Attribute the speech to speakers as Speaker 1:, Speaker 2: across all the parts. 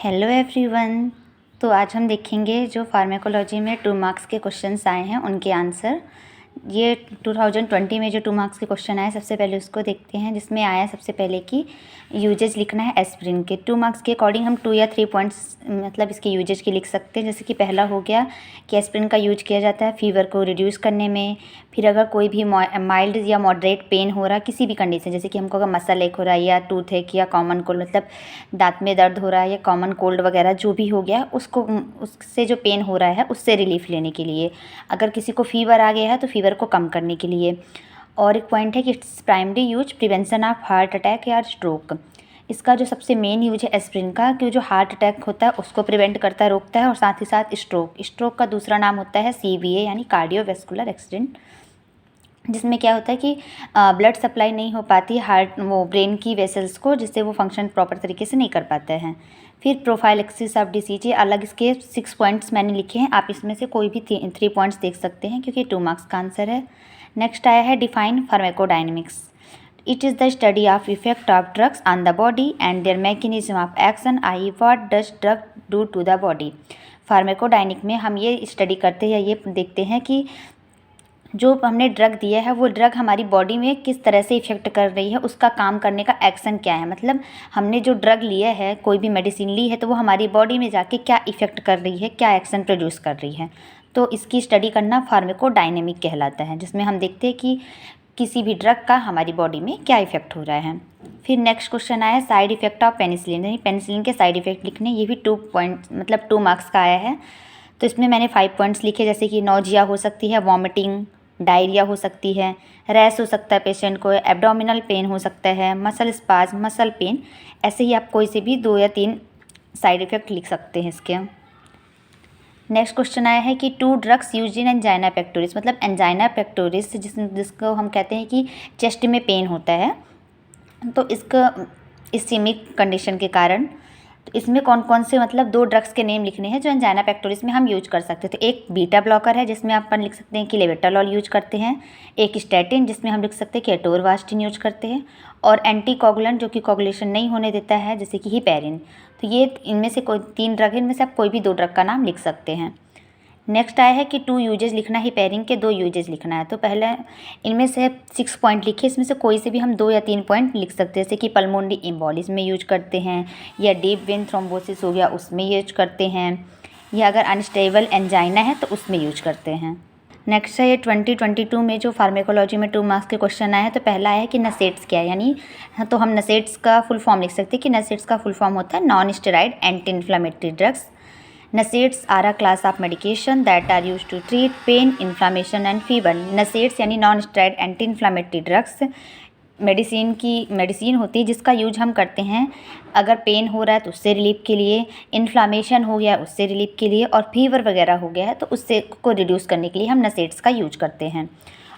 Speaker 1: Hello everyone. तो आज हम देखेंगे जो फार्माकोलॉजी में 2 मार्क्स के क्वेश्चंस आए हैं उनके आंसर। ये 2020 में जो 2 मार्क्स के क्वेश्चन आए सबसे पहले उसको देखते हैं, जिसमें आया सबसे पहले कि यूजेज लिखना है एस्पिरिन के। 2 मार्क्स के अकॉर्डिंग हम 2 या 3 पॉइंट्स मतलब इसके यूजेज के लिख सकते हैं। जैसे कि पहला हो गया कि एस्पिरिन का यूज किया जाता है फीवर को रिड्यूस करने में। फिर अगर कोई भी माइल्ड या मॉडरेट पेन हो रहा है किसी भी कंडीशन, जैसे कि हमको अगर मसल एक हो रहा है या टूथ एक या कॉमन कोल्ड मतलब दांत में दर्द हो रहा है या कॉमन कोल्ड वगैरह जो भी हो गया उसको उससे जो पेन हो रहा है उससे रिलीफ लेने के लिए। अगर किसी को फीवर आ गया है तो फीवर को कम करने के लिए। और एक पॉइंट है कि its primary use prevention of heart attack या स्ट्रोक। इसका जो सबसे मेन यूज है एस्पिरिन का कि जो हार्ट अटैक होता है उसको प्रिवेंट करता है, रोकता है। और साथ ही साथ स्ट्रोक का दूसरा नाम होता है CVA यानी कार्डियोवैस्कुलर एक्सीडेंट, जिसमें क्या होता है कि ब्लड सप्लाई नहीं हो पाती हार्ट ब्रेन की वेसल्स को, जिससे वो फंक्शन प्रॉपर तरीके से नहीं कर पाते हैं। फिर प्रोफाइलैक्सिस ऑफ डिसीज, ये अलग इसके 6 पॉइंट्स मैंने लिखे हैं, आप इसमें से कोई भी 3 पॉइंट्स देख सकते हैं क्योंकि 2 मार्क्स का आंसर है। नेक्स्ट आया है define pharmacodynamics. It is the study of effect of drugs on the body and their mechanism of action, I what does drug do to the body. Pharmacodynamic में हम ये स्टडी करते हैं, ये देखते हैं कि जो हमने ड्रग दिया है वो ड्रग हमारी बॉडी में किस तरह से इफ़ेक्ट कर रही है, उसका काम करने का एक्शन क्या है। मतलब हमने जो ड्रग लिया है, कोई भी मेडिसिन ली है, तो वो हमारी बॉडी में जाके क्या इफ़ेक्ट कर रही है, क्या एक्शन प्रोड्यूस कर रही है। तो इसकी स्टडी करना फार्माकोडायनेमिक कहलाता है, जिसमें हम देखते हैं कि किसी भी ड्रग का हमारी बॉडी में क्या इफ़ेक्ट हो रहा है। फिर नेक्स्ट क्वेश्चन आया साइड इफ़ेक्ट ऑफ पेनिसिलिन, यानी पेनिसिलिन के साइड इफ़ेक्ट लिखने। ये भी 2 पॉइंट मतलब 2 मार्क्स का आया है। तो इसमें मैंने 5 पॉइंट्स लिखे, जैसे कि नौजिया हो सकती है, वॉमिटिंग, डायरिया हो सकती है, रैश हो सकता है पेशेंट को, एब्डोमिनल पेन हो सकता है, मसल स्पाज्म, मसल पेन। ऐसे ही आप कोई से भी 2 या 3 साइड इफ़ेक्ट लिख सकते हैं इसके। नेक्स्ट क्वेश्चन आया है कि 2 drugs use in angina pectoris, मतलब एंजाइना पेक्टोरिस जिसको हम कहते हैं कि चेस्ट में पेन होता है, तो इसका इस्कीमिक कंडीशन के कारण। तो इसमें कौन कौन से मतलब 2 ड्रग्स के नेम लिखने हैं जो एंजाइना पेक्टोरिस में हम यूज कर सकते थे। एक बीटा ब्लॉकर है जिसमें अपन लिख सकते हैं कि लेवेटालॉल यूज करते हैं। एक स्टैटिन जिसमें हम लिख सकते हैं कि एटोरवास्टिन यूज करते हैं। और एंटीकोगुलेंट जो कि कोगुलेशन नहीं होने देता है, जैसे कि हिपैरिन। तो ये इनमें से कोई 3 ड्रग है, इनमें से आप कोई भी 2 ड्रग का नाम लिख सकते हैं। नेक्स्ट आया है कि 2 यूजेज लिखना है, हिपैरिन के 2 यूजेज लिखना है। तो पहले इनमें से 6 पॉइंट लिखे, इसमें से कोई से भी हम 2 या 3 पॉइंट लिख सकते हैं, जैसे कि पल्मोनरी एम्बोलिज्म में यूज करते हैं, या डीप वेन थ्रोम्बोसिस हो गया उसमें यूज करते हैं, या अगर अनस्टेबल एंजाइना है तो उसमें यूज करते हैं। नेक्स्ट है ये 2022 में जो फार्माकोलॉजी में 2 मार्क्स के क्वेश्चन आए हैं। तो पहला है कि नसेट्स क्या है, यानी तो हम नसेट्स का फुल फॉर्म लिख सकते हैं कि नसेट्स का फुल फॉर्म होता है non steroid anti inflammatory drugs. NSAIDs are a class of medication that are used to treat pain, inflammation and fever. NSAIDs यानी non steroid anti inflammatory drugs medicine होती है जिसका यूज हम करते हैं अगर पेन हो रहा है तो उससे रिलीफ के लिए, इन्फ्लामेशन हो गया उससे रिलीफ के लिए, और फीवर वगैरह हो गया है तो उससे को रिड्यूस करने के लिए हम NSAIDs का यूज करते हैं।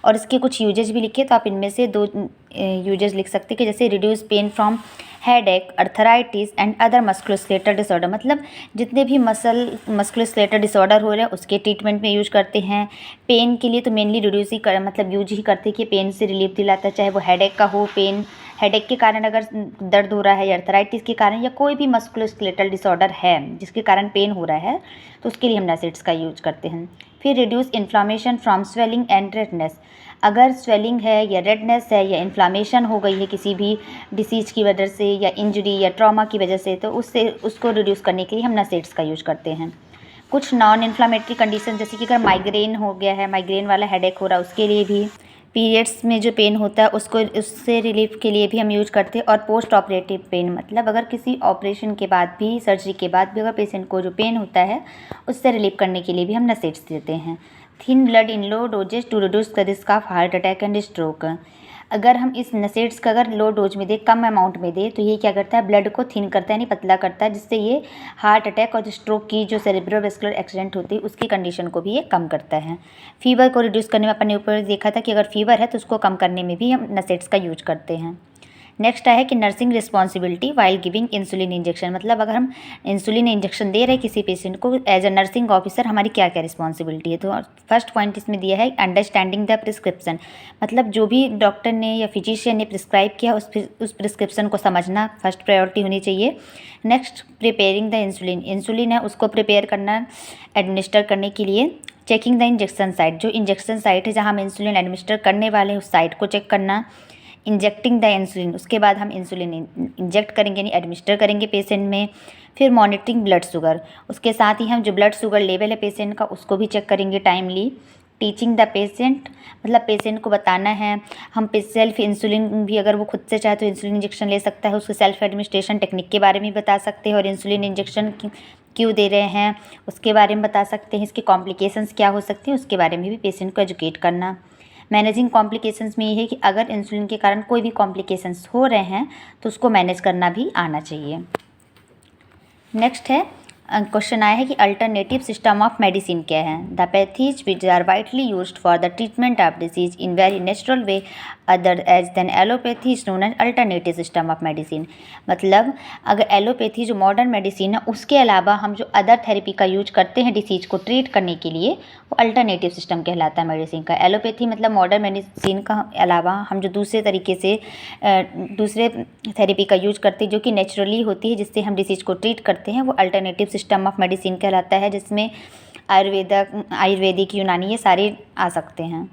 Speaker 1: और इसके कुछ यूजेज भी लिखे, तो आप इनमें से 2 यूजेज लिख सकते हैं कि जैसे reduce pain from headache, arthritis and other musculoskeletal disorder, मतलब जितने भी मस्कुलोस्केलेटल डिसऑर्डर हो रहे हैं उसके ट्रीटमेंट में यूज करते हैं। पेन के लिए तो मेनली रिड्यूस ही मतलब यूज ही करते हैं कि पेन से रिलीफ दिलाता है, चाहे वो हेडेक का हो, पेन हेडेक के कारण अगर दर्द हो रहा है, या अर्थराइटिस के कारण, या कोई भी मस्कुलोस्केलेटल डिसऑर्डर है जिसके कारण पेन हो रहा है, तो उसके लिए हम NSAIDs का यूज करते हैं। फिर reduce inflammation from swelling and redness, अगर स्वेलिंग है या रेडनेस है या इन्फ्लामेशन हो गई है किसी भी डिसीज की वजह से या इंजरी या ट्रॉमा की वजह से, तो उसको रिड्यूस करने के लिए हम NSAIDs का यूज करते हैं। कुछ नॉन इन्फ्लामेटरी कंडीशन, जैसे कि अगर माइग्रेन हो गया है, माइग्रेन वाला हेडेक हो रहा है, उसके लिए भी, पीरियड्स में जो पेन होता है उससे रिलीफ के लिए भी हम यूज करते हैं। और पोस्ट ऑपरेटिव पेन, मतलब अगर किसी ऑपरेशन के बाद भी, सर्जरी के बाद भी अगर पेशेंट को जो पेन होता है उससे रिलीफ करने के लिए भी हम NSAIDs देते हैं। Thin blood in low doses to reduce the risk of heart attack and stroke, अगर हम इस NSAIDs का अगर लो डोज में दें, कम अमाउंट में दें, तो ये क्या करता है, ब्लड को थिन करता है यानी पतला करता है, जिससे ये हार्ट अटैक और स्ट्रोक की जो सेरेब्रोवास्कुलर एक्सीडेंट होती है उसकी कंडीशन को भी ये कम करता है। फीवर को रिड्यूस करने में अपने ऊपर देखा था कि अगर फीवर है तो उसको कम करने में भी हम NSAIDs का यूज करते हैं। नेक्स्ट आया है कि nursing responsibility while giving insulin injection, मतलब अगर हम इंसुलिन इंजेक्शन दे रहे हैं किसी पेशेंट को, एज अ नर्सिंग ऑफिसर हमारी क्या क्या रिस्पॉन्सिबिलिटी है। तो फर्स्ट पॉइंट इसमें दिया है अंडरस्टैंडिंग द प्रिस्क्रिप्शन, मतलब जो भी डॉक्टर ने या फिजिशियन ने प्रिस्क्राइब किया उस प्रिस्क्रिप्शन को समझना फर्स्ट प्रायोरिटी होनी चाहिए। Next preparing the insulin, insulin है उसको प्रिपेयर करना एडमिनिस्टर करने के लिए। चेकिंग द इंजेक्शन साइट, जो इंजेक्शन साइट है जहाँ हम इंसुलिन एडमिनिस्टर करने वाले हैं उस साइट को चेक करना। इंजेक्टिंग द इंसुलिन, उसके बाद हम इंसुलिन इंजेक्ट करेंगे यानी एडमिनिस्टर करेंगे पेशेंट में। फिर मॉनिटरिंग ब्लड शुगर, उसके साथ ही हम जो ब्लड शुगर लेवल है पेशेंट का उसको भी चेक करेंगे टाइमली। टीचिंग द पेशेंट, मतलब पेशेंट को बताना है, हम सेल्फ इंसुलिन भी अगर वो खुद से चाहे तो इंसुलिन इंजेक्शन ले सकता है, उसके सेल्फ एडमिनिस्ट्रेशन टेक्निक के बारे में बता सकते हैं और इंसुलिन इंजेक्शन क्यों दे रहे हैं उसके बारे में बता सकते हैं। इसके कॉम्प्लिकेशंस क्या हो सकते हैं उसके बारे में भी पेशेंट को एजुकेट करना। मैनेजिंग कॉम्प्लिकेशंस में ये है कि अगर इंसुलिन के कारण कोई भी कॉम्प्लिकेशंस हो रहे हैं तो उसको मैनेज करना भी आना चाहिए। नेक्स्ट है क्वेश्चन आया है कि अल्टरनेटिव सिस्टम ऑफ मेडिसिन क्या है। The pathies which are widely used for the treatment of disease in very natural way other as than allopathy is known as alternative system of medicine, मतलब अगर allopathy जो modern medicine है उसके अलावा हम जो अदर थेरेपी का use करते हैं डिसीज को ट्रीट करने के लिए वो अल्टरनेटिव सिस्टम कहलाता है मेडिसिन का। एलोपैथी मतलब मॉडर्न मेडिसिन का अलावा हम जो दूसरे तरीके से दूसरे थेरेपी का यूज करते हैं जो कि नेचुरली होती है जिससे हम डिसीज को ट्रीट करते हैं वो अल्टरनेटिव सिस्टम ऑफ मेडिसिन कहलाता है, जिसमें आयुर्वेदिक यूनानी ये सारे आ सकते हैं।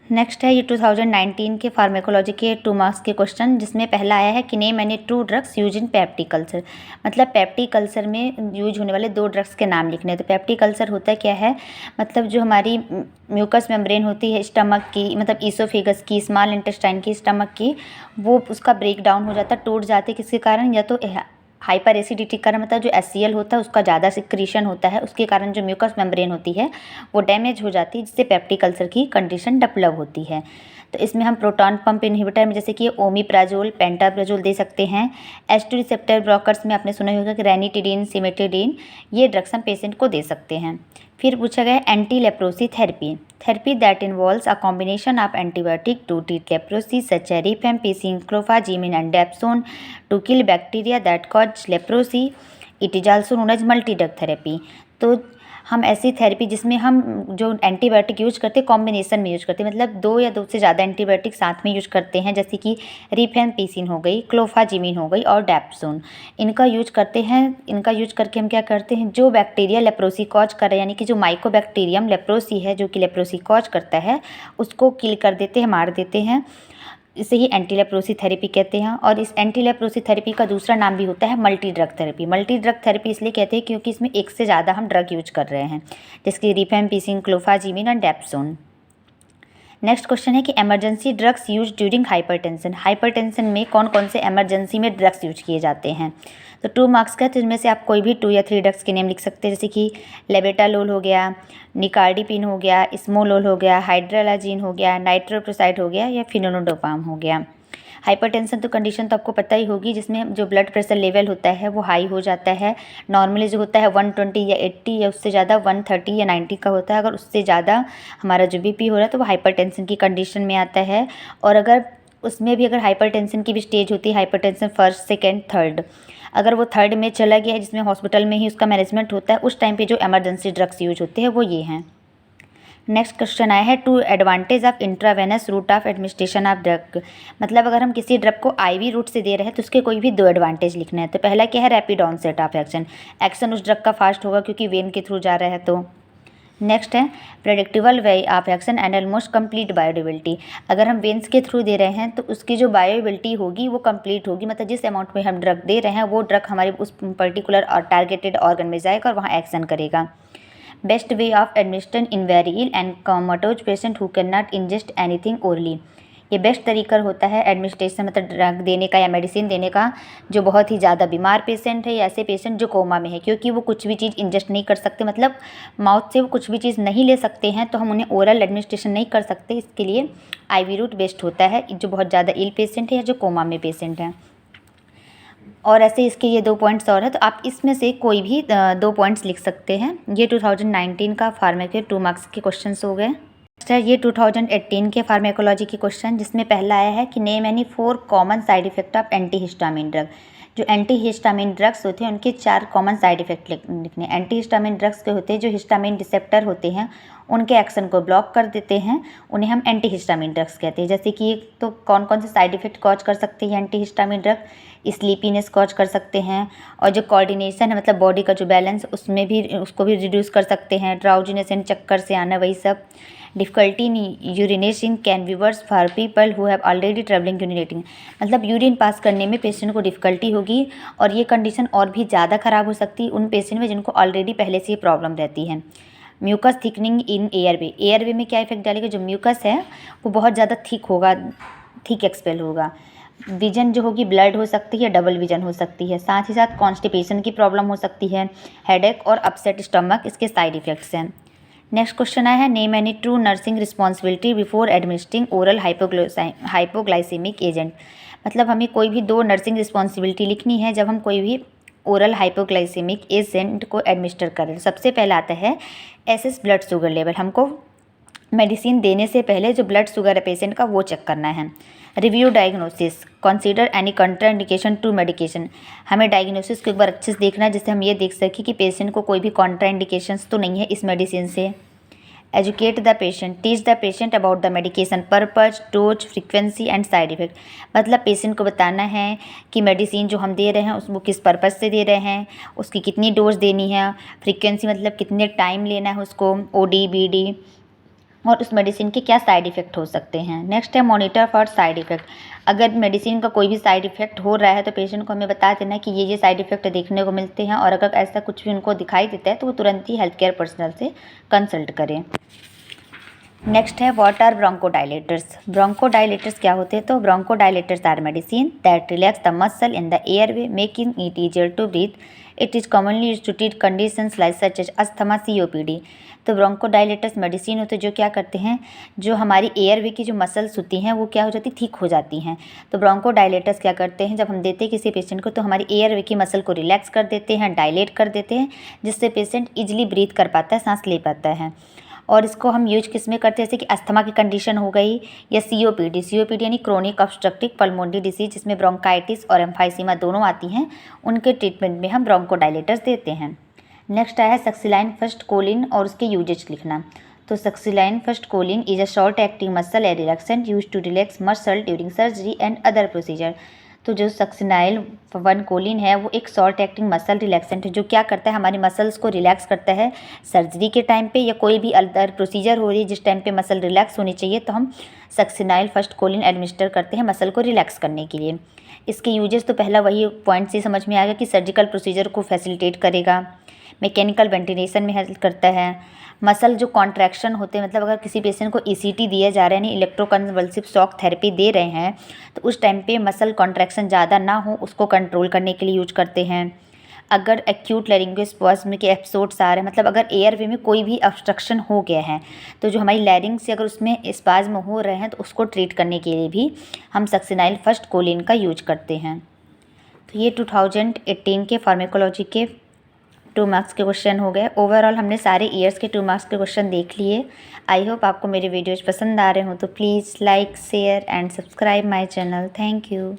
Speaker 1: नेक्स्ट है ये 2019 के फार्मेकोलॉजी के 2 मार्क्स के क्वेश्चन, जिसमें पहला आया है कि name any 2 drugs use in peptic culture, मतलब पेप्टिक कल्चर में यूज होने वाले 2 ड्रग्स के नाम लिखने हैं। तो पेप्टिक कल्चर होता क्या है, मतलब जो हमारी म्यूकस मेम्ब्रेन होती है स्टमक की, मतलब ईसोफेगस की, स्मॉल इंटेस्टाइन की, स्टमक की, वो उसका ब्रेक डाउन हो जाता है, टूट जाते किसके कारण, या तो हाइपर एसिडिटी के कारण, मतलब जो HCl होता है उसका ज़्यादा सिक्रीशन होता है उसके कारण जो म्यूकस मेम्ब्रेन होती है वो डैमेज हो जाती है जिससे पेप्टिक अल्सर की कंडीशन डेवलप होती है। तो इसमें हम प्रोटॉन पंप इनहिबिटर में जैसे कि ओमिप्राजोल, पेंटाप्राजोल दे सकते हैं। H2 रिसेप्टर ब्लॉकर्स में आपने सुना होगा कि रेनिटिडीन, सिमेटिडीन, ये ड्रग्स हम पेशेंट को दे सकते हैं। फिर पूछा गया anti leprosy therapy that involves a combination of antibiotic to treat leprosy such as rifampicin, clofazimine and dapsone to kill bacteria that cause leprosy. It is also known as multi drug therapy. तो हम ऐसी therapy जिसमें हम जो antibiotic use करते हैं combination में use करते हैं, मतलब 2 या 2 से ज़्यादा एंटीबायोटिक साथ में यूज करते हैं, जैसे कि रिफेम्पिसिन हो गई, क्लोफाजिमिन हो गई और डेप्सोन, इनका यूज करते हैं। इनका यूज करके हम क्या करते हैं, जो बैक्टीरिया लेप्रोसी कॉज कर रहा है यानी कि जो माइकोबैक्टीरियम लेप्रोसी है जो कि लेप्रोसी कॉज करता है उसको किल कर देते हैं, मार देते हैं। इसे ही एंटी लेप्रोसी थेरेपी कहते हैं। और इस एंटी लेप्रोसी थेरेपी का दूसरा नाम भी होता है multi drug therapy. Multi drug therapy इसलिए कहते हैं क्योंकि इसमें एक से ज़्यादा हम ड्रग यूज कर रहे हैं, जैसे रिफेम्पिसिन, क्लोफाजिमिन और डेप्सोन। नेक्स्ट क्वेश्चन है कि emergency drugs use during hypertension. Hypertension में कौन कौन से इमरजेंसी में ड्रग्स यूज किए जाते हैं। तो 2 मार्क्स का, तो इनमें से आप कोई भी 2 या 3 ड्रग्स के नेम लिख सकते हैं, जैसे कि लेबेटालोल हो गया, निकार्डिपिन हो गया, स्मोलोल हो गया, हाइड्रालाजीन हो गया, नाइट्रोप्रोसाइड हो गया या फिनोलोडोपाम हो गया। हाइपरटेंशन तो कंडीशन तो आपको पता ही होगी जिसमें जो ब्लड प्रेशर लेवल होता है वो हाई हो जाता है। नॉर्मली जो होता है 120 या 80 या उससे ज़्यादा 130 या 90 का होता है। अगर उससे ज़्यादा हमारा जो BP हो रहा है तो वो हाइपरटेंशन की कंडीशन में आता है। और अगर उसमें भी अगर हाइपरटेंशन की भी स्टेज होती है, हाइपरटेंशन फर्स्ट, सेकेंड, थर्ड, अगर वो थर्ड में चला गया है जिसमें हॉस्पिटल में ही उसका मैनेजमेंट होता है, उस टाइम पे जो इमरजेंसी ड्रग्स यूज होते हैं वो ये हैं। नेक्स्ट क्वेश्चन आया है 2 advantage of intravenous route of administration of drug, मतलब अगर हम किसी ड्रग को IV रूट से दे रहे हैं तो उसके कोई भी 2 एडवांटेज लिखना है। तो पहला क्या है, रैपिड ऑनसेट ऑफ एक्शन उस ड्रग का फास्ट होगा क्योंकि वेन के थ्रू जा रहा है। तो नेक्स्ट है predictable way of action and almost complete bioavailability, अगर हम वेन्स के थ्रू दे रहे हैं तो उसकी जो बायोअवेलेबिलिटी होगी वो कंप्लीट होगी, मतलब जिस अमाउंट में हम ड्रग दे रहे हैं वो ड्रग हमारे उस पर्टिकुलर और टारगेटेड ऑर्गन में जाएगा और वहाँ एक्शन करेगा। Best way of administration in very ill and comatose patient who can not ingest anything orally, ये बेस्ट तरीका होता है एडमिनिस्ट्रेशन मतलब ड्रग देने का या मेडिसिन देने का जो बहुत ही ज़्यादा बीमार पेशेंट है या ऐसे पेशेंट जो कोमा में है, क्योंकि वो कुछ भी चीज़ इंजेस्ट नहीं कर सकते, मतलब माउथ से वो कुछ भी चीज़ नहीं ले सकते हैं, तो हम उन्हें ओरल एडमिनिस्ट्रेशन नहीं कर सकते। इसके लिए IV रूट बेस्ट होता है जो बहुत ज़्यादा इल पेशेंट है या जो कोमा में पेशेंट हैं। और ऐसे इसके ये 2 पॉइंट्स और हैं, तो आप इसमें से कोई भी 2 पॉइंट्स लिख सकते हैं। ये 2019 का फार्मा के 2 मार्क्स के क्वेश्चंस हो गए। ये 2018 के फार्मेकोलॉजी की क्वेश्चन, जिसमें पहला आया है कि name any 4 common side effect of antihistamine drug. जो एंटीहिस्टामिन ड्रग्स होते हैं उनके 4 कॉमन साइड इफेक्ट लिखने। एंटीहिस्टामिन ड्रग्स के होते हैं जो हिस्टामिन रिसेप्टर होते हैं उनके एक्शन को ब्लॉक कर देते हैं, उन्हें हम एंटीहिस्टामिन ड्रग्स कहते हैं। जैसे कि तो कौन कौन से साइड इफेक्ट कॉज कर सकते हैं एंटीहिस्टामिन ड्रग? स्लीपीनेस कॉज कर सकते हैं, और जो कोऑर्डिनेशन है मतलब बॉडी का जो बैलेंस उसमें भी उसको भी रिड्यूस कर सकते हैं। ड्राउजीनेस यानी चक्कर से आना, वही सब। Difficulty in urination can be verse for people who have already travelling urinating, मतलब यूरिन पास करने में पेशेंट को डिफ़िकल्टी होगी, और ये कंडीशन और भी ज़्यादा ख़राब हो सकती है उन पेशेंट में जिनको ऑलरेडी पहले से ये प्रॉब्लम रहती है। म्यूकस थिकनिंग इन एयरवे, एयरवे में क्या इफेक्ट डालेगा? जो म्यूकस है वो बहुत ज़्यादा थिक होगा, थिक एक्सपेल होगा। विजन जो होगी ब्लड हो सकती है, डबल विजन हो सकती है। साथ ही साथ कॉन्स्टिपेशन की प्रॉब्लम हो सकती है, हेडेक और अपसेट स्टमक इसके साइड इफ़ेक्ट्स हैं। नेक्स्ट क्वेश्चन आया है, name any true nursing responsibility before administering oral hypoglycaemic agent, मतलब हमें कोई भी 2 नर्सिंग रिस्पॉन्सिबिलिटी लिखनी है जब हम कोई भी ओरल हाइपोग्लाइसेमिक एजेंट को एडमिनिस्टर करें। सबसे पहला आता है एसेस ब्लड शुगर लेवल, हमको मेडिसिन देने से पहले जो ब्लड शुगर है पेशेंट का वो चेक करना है। Review diagnosis, consider any contraindication to medication, हमें डायग्नोसिस को एक बार अच्छे से देखना है जिससे हम ये देख सकें कि पेशेंट को कोई भी कॉन्ट्राइंडिकेशंस तो नहीं है इस मेडिसिन से। Educate the patient, teach the patient about the medication purpose, dose, frequency and side effect, मतलब पेशेंट को बताना है कि मेडिसिन जो हम दे रहे हैं उसको किस पर्पज़ से दे रहे हैं, उसकी कितनी डोज देनी है, फ्रीक्वेंसी मतलब कितने टाइम लेना है उसको, OD BD, और उस मेडिसिन के क्या साइड इफ़ेक्ट हो सकते हैं। नेक्स्ट है मॉनिटर फॉर साइड इफ़ेक्ट, अगर मेडिसिन का कोई भी साइड इफ़ेक्ट हो रहा है तो पेशेंट को हमें बता देना है कि ये साइड इफ़ेक्ट देखने को मिलते हैं, और अगर ऐसा कुछ भी उनको दिखाई देता है तो वो तुरंत ही हेल्थ केयर पर्सनल से कंसल्ट करें। नेक्स्ट है व्हाट आर ब्रोंकोडायलेटर्स, ब्रोंकोडायलेटर्स क्या होते हैं? तो bronchodilators are medicine that relax the muscle in the airway making it easier to breathe, it is commonly used to treat conditions like such as asthma, COPD। तो bronchodilators medicine होते हैं जो क्या करते हैं, जो हमारी एयरवे की जो मसल्स होती हैं वो क्या हो जाती, थिक हो जाती हैं। तो ब्रोंकोडायलेटर्स क्या करते हैं, जब हम देते हैं किसी पेशेंट को तो हमारी एयरवे की मसल को रिलैक्स कर देते हैं, डायलेट कर देते हैं, जिससे पेशेंट ईजिली ब्रीथ कर पाता है, सांस ले पाता है। और इसको हम यूज किस में करते हैं, जैसे कि अस्थमा की कंडीशन हो गई, या COPD यानी क्रोनिक ऑब्स्ट्रक्टिव पल्मोनरी डिसीज, जिसमें ब्रोंकाइटिस और एम्फाइसीमा दोनों आती हैं, उनके ट्रीटमेंट में हम ब्रोंकोडायलेटर्स देते हैं। नेक्स्ट आया है सक्सिलाइन फर्स्ट कोलिन और उसके यूजेज लिखना। तो succinylcholine is a short acting muscle uh relaxant use to relax muscle during surgery and other procedure. तो जो सक्सिनाइल 1 कोलिन है वो एक शॉर्ट एक्टिंग मसल रिलैक्सेंट है जो क्या करता है, हमारी मसल्स को रिलैक्स करता है सर्जरी के टाइम पे, या कोई भी अदर प्रोसीजर हो रही है जिस टाइम पे मसल रिलैक्स होनी चाहिए तो हम सक्सिनाइल फर्स्ट कोलिन एडमिनिस्टर करते हैं मसल को रिलैक्स करने के लिए। इसके यूजेस तो पहला वही पॉइंट से समझ में आएगा कि सर्जिकल प्रोसीजर को फैसिलिटेट करेगा, मैकेनिकल वेंटिलेशन में हेल्प करता है, मसल जो कॉन्ट्रैक्शन होते हैं, मतलब अगर किसी पेशेंट को ECT दिया जा रहा है, यानी इलेक्ट्रोकन्वल्सिव शॉक थेरेपी दे रहे हैं, तो उस टाइम पे मसल कॉन्ट्रैक्शन ज़्यादा ना हो उसको कंट्रोल करने के लिए यूज करते हैं। अगर एक्यूट लैरिंगोस्पाज्म के एपिसोड्स आ रहे हैं, मतलब अगर एयरवे में कोई भी ऑब्स्ट्रक्शन हो गया है तो जो हमारी लैरिंग से अगर उसमें स्पाज्म हो रहे हैं तो उसको ट्रीट करने के लिए भी हम सक्सिनाइल फर्स्ट कोलिन का यूज करते हैं। तो ये 2018 के फार्मेकोलॉजी के 2 मार्क्स के क्वेश्चन हो गए। ओवरऑल हमने सारे ईयर्स के 2 मार्क्स के क्वेश्चन देख लिए। आई होप आपको मेरे वीडियोज़ पसंद आ रहे हों, तो please like, share and subscribe my channel. Thank you.